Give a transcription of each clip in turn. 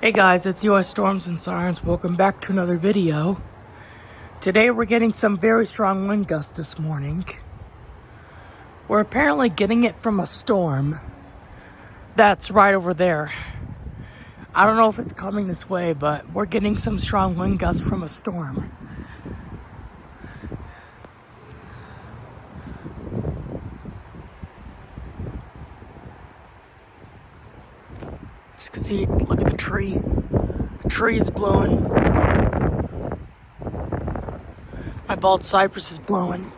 Hey guys, it's US Storms and Sirens. Welcome back to another video. Today we're getting some very strong wind gusts this morning. We're apparently getting it from a storm that's right over there. I don't know if it's coming this way, but we're getting some strong wind gusts from a storm. As you can see, look at the tree. The tree is blowing. My bald cypress is blowing.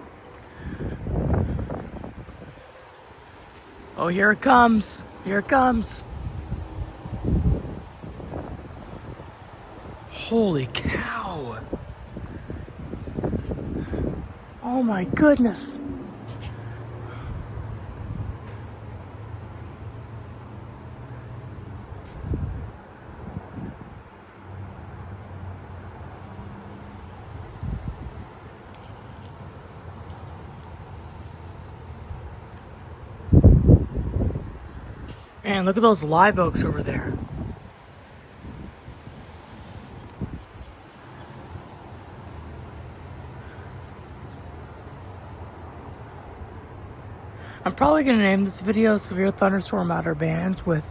Oh, here it comes. Here it comes. Holy cow. Oh my goodness. Man, look at those live oaks over there. I'm probably going to name this video Severe Thunderstorm Outer Bands with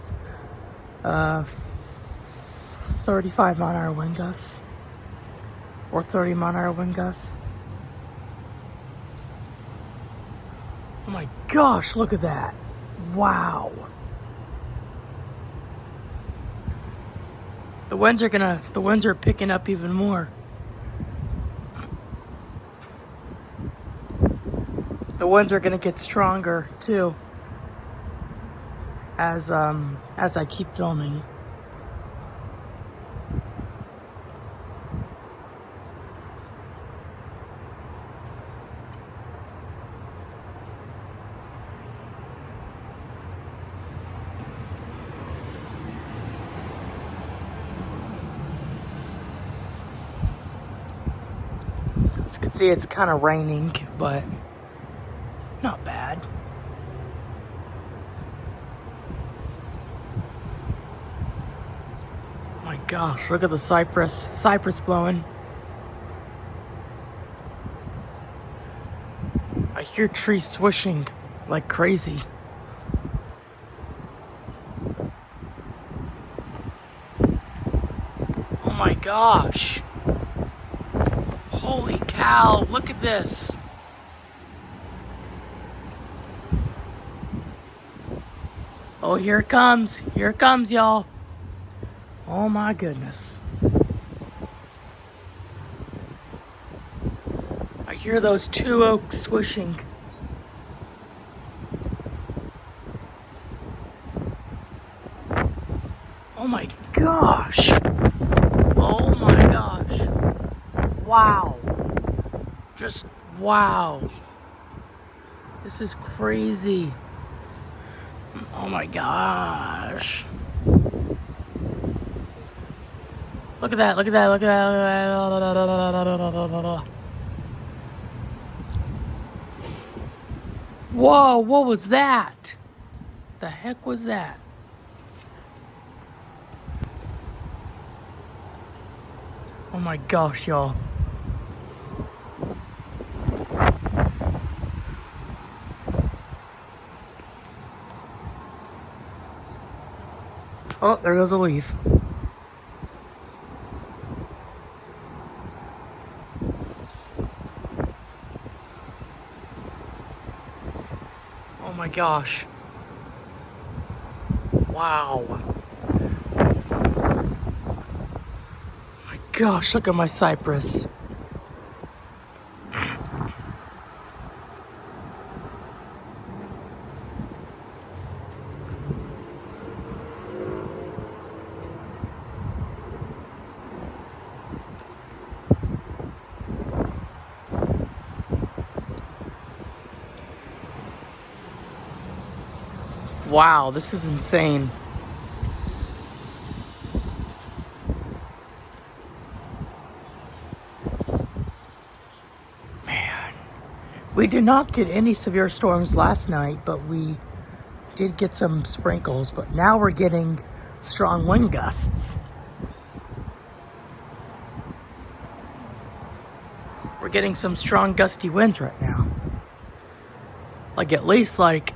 35 mile-an-hour wind gusts. Or 30 mile-an-hour wind gusts. Oh my gosh, look at that. Wow. The winds are picking up even more. The winds are gonna get stronger too as I keep filming. As you can see, it's kind of raining, but not bad. Oh my gosh, look at the cypress blowing. I hear trees swishing like crazy. Oh my gosh. Holy cow, look at this. Oh, here it comes. Here it comes, y'all. Oh my goodness. I hear those two oaks swishing. Oh my gosh. Oh my gosh. Wow. Just wow. This is crazy. Oh my gosh. Look at that, look at that, look at that. Whoa, what was that? The heck was that? Oh my gosh, y'all. Oh, there goes a leaf. Oh my gosh. Wow. My gosh, look at my cypress. Wow, this is insane. Man, we did not get any severe storms last night, but we did get some sprinkles. But now we're getting strong wind gusts. We're getting some strong gusty winds right now. Like at least like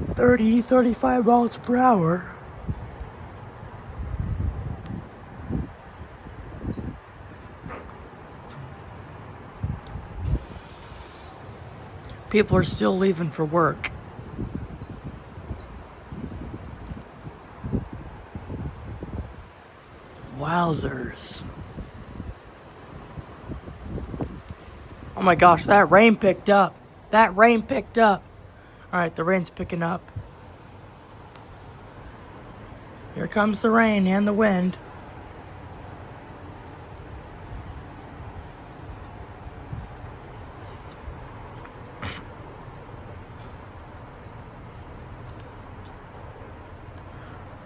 30, 35 miles per hour. People are still leaving for work. Wowzers. Oh my gosh, that rain picked up. That rain picked up. Alright, the rain's picking up. Here comes the rain and the wind.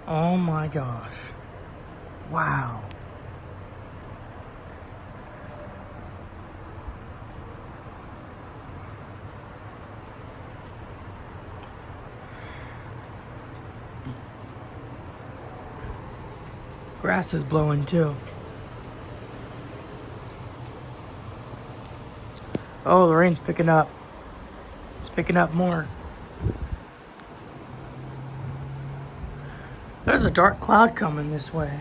Oh my gosh. Wow. Grass is blowing too. Oh, the rain's picking up. It's picking up more. There's a dark cloud coming this way.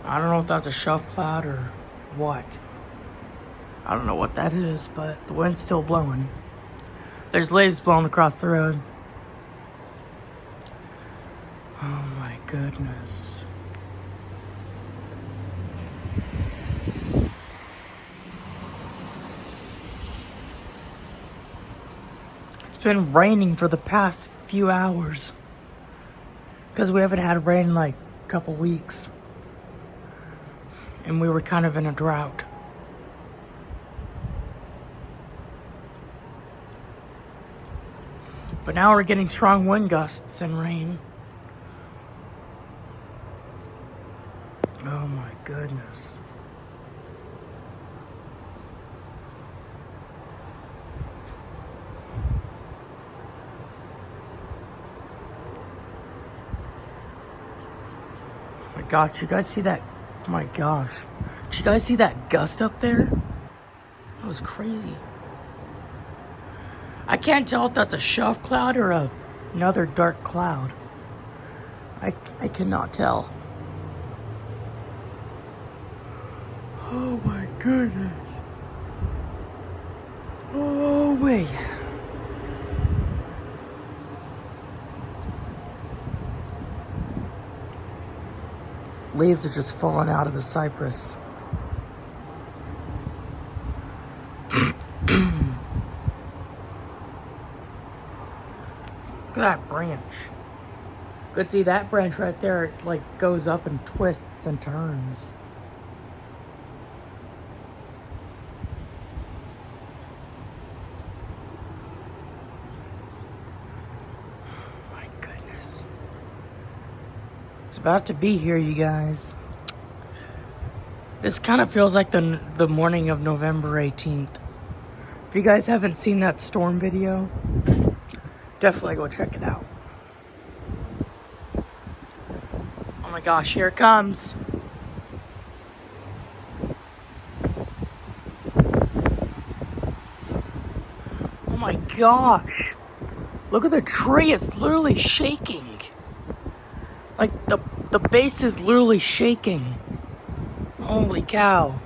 I don't know if that's a shove cloud or what. I don't know what that is, but the wind's still blowing. There's leaves blowing across the road. Oh my goodness. It's been raining for the past few hours. Because we haven't had rain in like a couple weeks. And we were kind of in a drought. But now we're getting strong wind gusts and rain. Oh my goodness. Oh my gosh, you guys see that? Oh my gosh. Did you guys see that gust up there? That was crazy. I can't tell if that's a shove cloud or another dark cloud. I cannot tell. Oh my goodness. Oh wait. Leaves are just falling out of the cypress. Look at that branch. Could see that branch right there, it like goes up and twists and turns. Oh my goodness. It's about to be here, you guys. This kind of feels like the morning of November 18th. If you guys haven't seen that storm video, definitely go check it out. Oh my gosh, here it comes. Oh my gosh. Look at the tree, it's literally shaking. Like the base is literally shaking. Holy cow.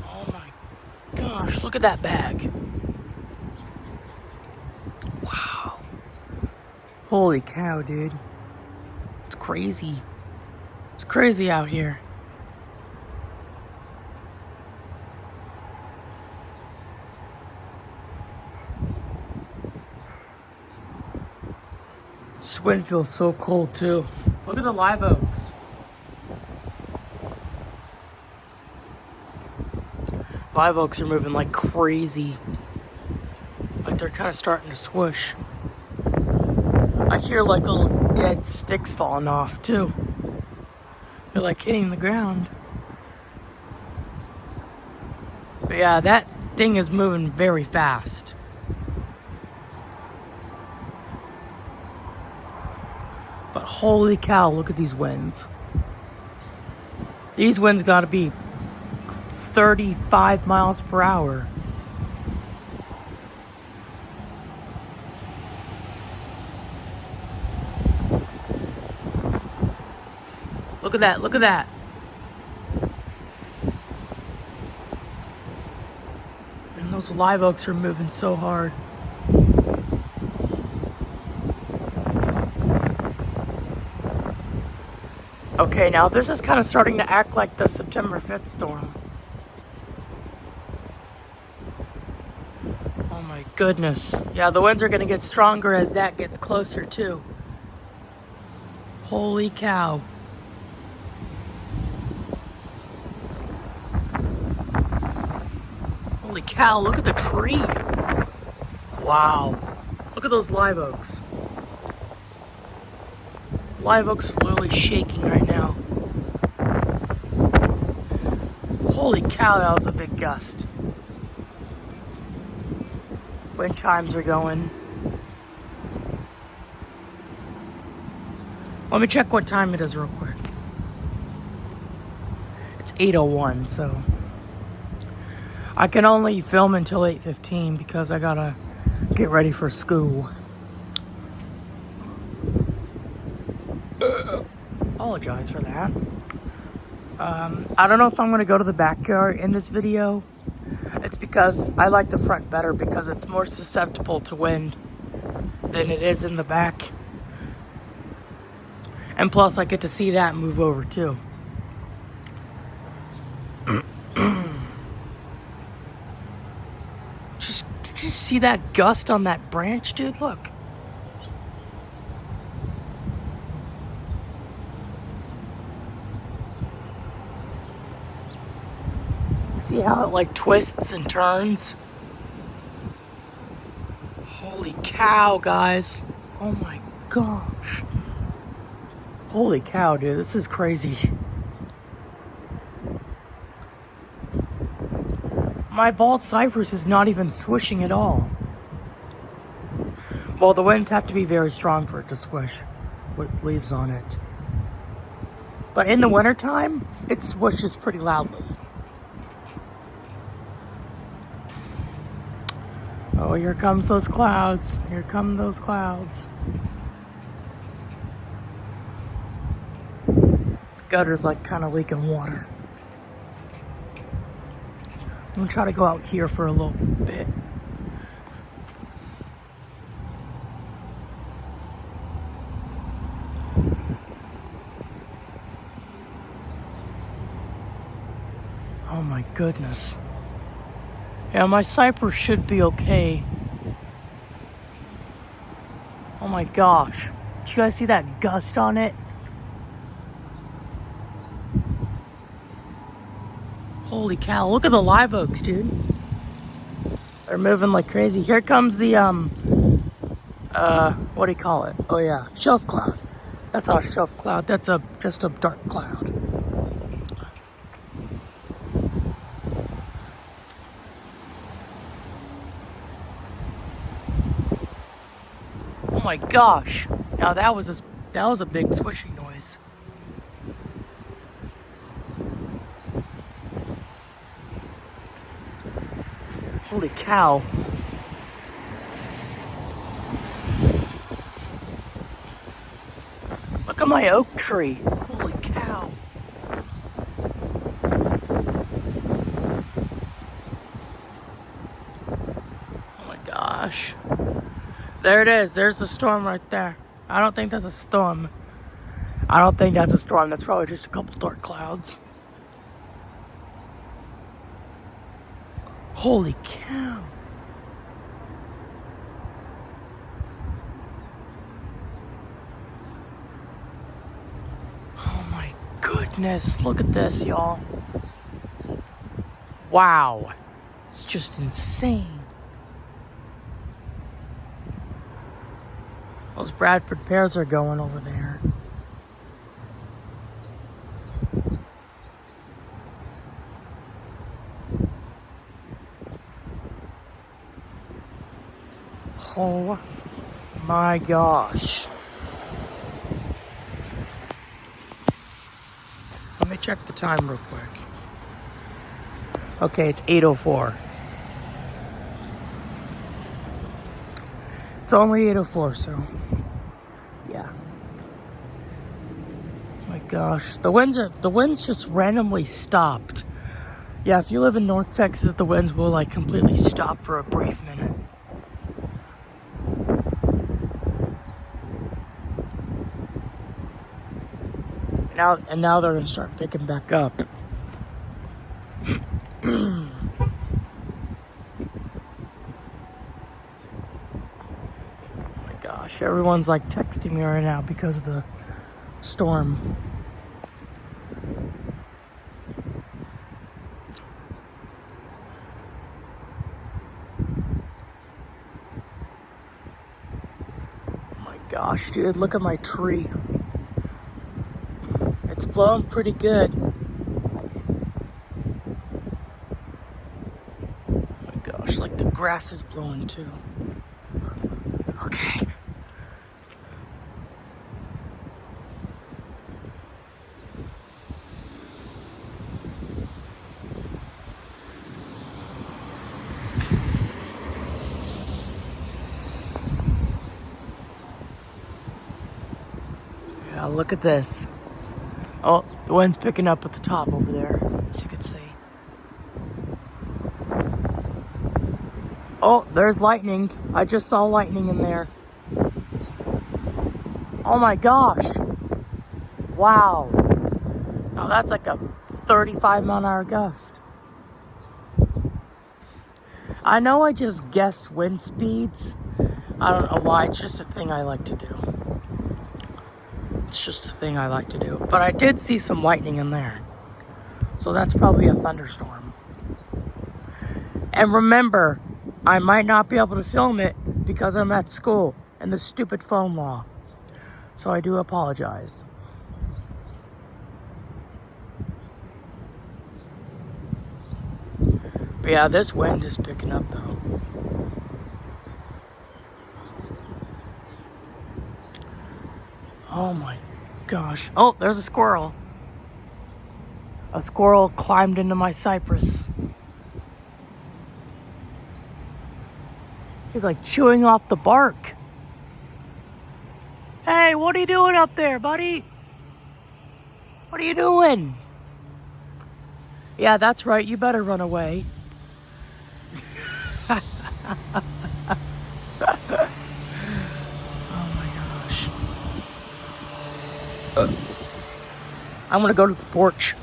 Oh my gosh, look at that bag. Wow. Holy cow, dude. It's crazy. It's crazy out here. This wind feels so cold too. Look at the live oaks. Live oaks are moving like crazy. Like they're kind of starting to swoosh. I hear like little dead sticks falling off too. They're like hitting the ground. But yeah, that thing is moving very fast. But holy cow, look at these winds. These winds gotta be 35 miles per hour. Look at that, look at that. And those live oaks are moving so hard. Okay, now this is kind of starting to act like the September 5th storm. Oh my goodness. Yeah, the winds are going to get stronger as that gets closer too. Holy cow. Holy cow, look at the tree. Wow. Look at those live oaks. Live oaks are literally shaking right now. Holy cow, that was a big gust. Wind chimes are going. Let me check what time it is real quick. It's 8:01, so I can only film until 8:15 because I gotta get ready for school. Apologize for that. I don't know if I'm gonna go to the backyard in this video. It's because I like the front better because it's more susceptible to wind than it is in the back. And plus I get to see that move over too. Did you see that gust on that branch, dude? Look. See how it like twists and turns? Holy cow, guys. Oh my gosh. Holy cow, dude. This is crazy. My bald cypress is not even swishing at all. Well, the winds have to be very strong for it to swish with leaves on it. But in the wintertime, it swishes pretty loudly. Oh, here comes those clouds. Here come those clouds. The gutter's like kind of leaking water. I'm gonna try to go out here for a little bit. Oh my goodness. Yeah, my cypress should be okay. Oh my gosh. Did you guys see that gust on it? Holy cow, look at the live oaks, dude. They're moving like crazy. Here comes the, what do you call it? Oh yeah, shelf cloud. That's not a shelf cloud, that's just a dark cloud. Oh my gosh. Now that was a big swishing noise. Holy cow. Look at my oak tree. Holy cow. Oh my gosh. There it is. There's the storm right there. I don't think that's a storm. I don't think that's a storm. That's probably just a couple dark clouds. Holy cow. Oh my goodness. Look at this, y'all. Wow. It's just insane. Those Bradford pears are going over there. Oh my gosh. check the time real quick. Okay, it's 8:04. It's only 8:04, so yeah. My gosh, the winds just randomly stopped. Yeah, if you live in North Texas, the winds will like completely stop for a brief minute. Now they're gonna start picking back up. Oh my gosh, everyone's like texting me right now because of the storm. Oh my gosh, dude, look at my tree. It's blowing pretty good. Oh my gosh, like the grass is blowing too. Okay. Yeah, look at this. Oh, the wind's picking up at the top over there, as you can see. Oh, there's lightning. I just saw lightning in there. Oh my gosh. Wow. Now that's like a 35-mile-an-hour gust. I know I just guess wind speeds. I don't know why. It's just a thing I like to do. It's just a thing I like to do. But I did see some lightning in there. So that's probably a thunderstorm. And remember, I might not be able to film it because I'm at school and the stupid phone law. So I do apologize. But yeah, this wind is picking up though. Oh my gosh. Oh, there's a squirrel. A squirrel climbed into my cypress. He's like chewing off the bark. Hey, what are you doing up there, buddy? What are you doing? Yeah, that's right. You better run away. Oh my gosh. I'm gonna go to the porch.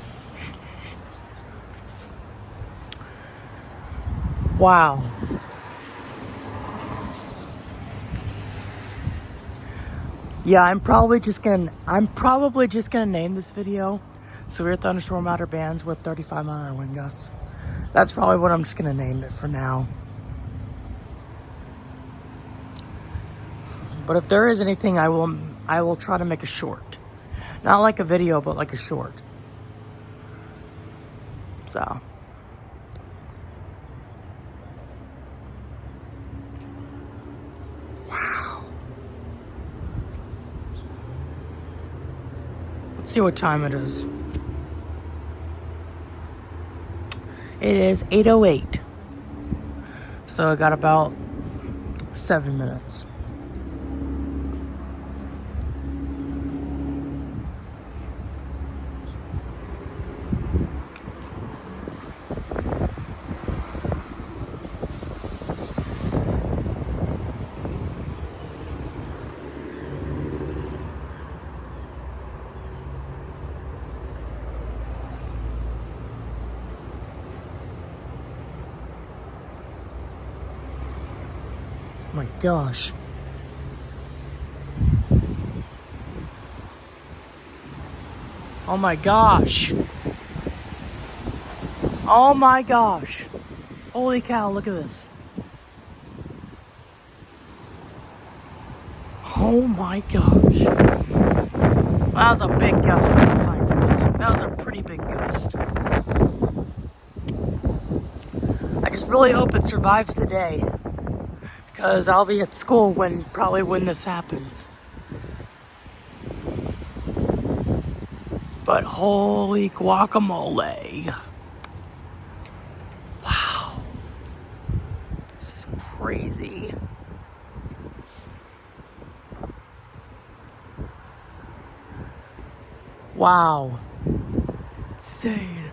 Wow. Yeah, I'm probably just gonna name this video Severe Thunderstorm Outer Bands with 35-mile-an-hour wind gusts. That's probably what I'm just gonna name it for now. But if there is anything, I will try to make a short. Not like a video, but like a short. So. Wow. Let's see what time it is. It is 8:08. So I got about 7 minutes. Oh my gosh. Oh my gosh. Oh my gosh. Holy cow, look at this. Oh my gosh. That was a big gust on the cypress. That was a pretty big gust. I just really hope it survives the day. Because I'll be at school probably when this happens. But holy guacamole. Wow. This is crazy. Wow. Insane.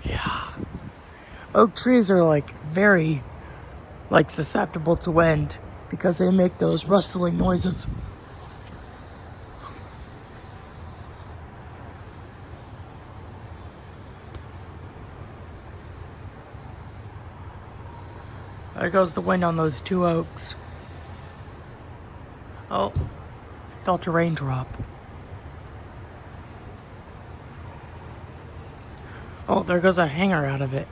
Yeah. Oak trees are like very susceptible to wind because they make those rustling noises. There goes the wind on those two oaks. Oh, I felt a raindrop. Oh, there goes a hanger out of it.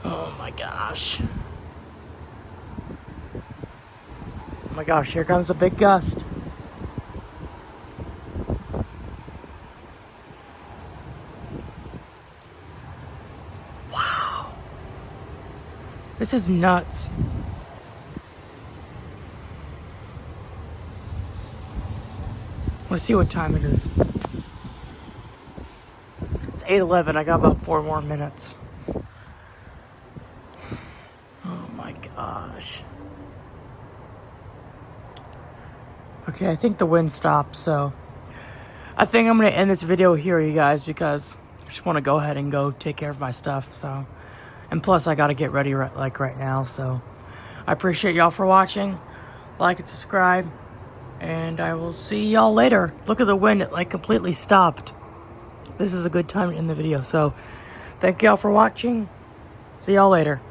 Oh my gosh. Oh my gosh, here comes a big gust. Wow. This is nuts. Let's see what time it is. It's 8:11. I got about 4 more minutes. Oh my gosh. Okay, I think the wind stopped, so I think I'm going to end this video here, you guys, because I just want to go ahead and go take care of my stuff, so. And plus, I got to get ready right now, so. I appreciate y'all for watching. Like and subscribe. And I will see y'all later. Look at the wind, it completely stopped. This is a good time to end the video, so. Thank y'all for watching. See y'all later.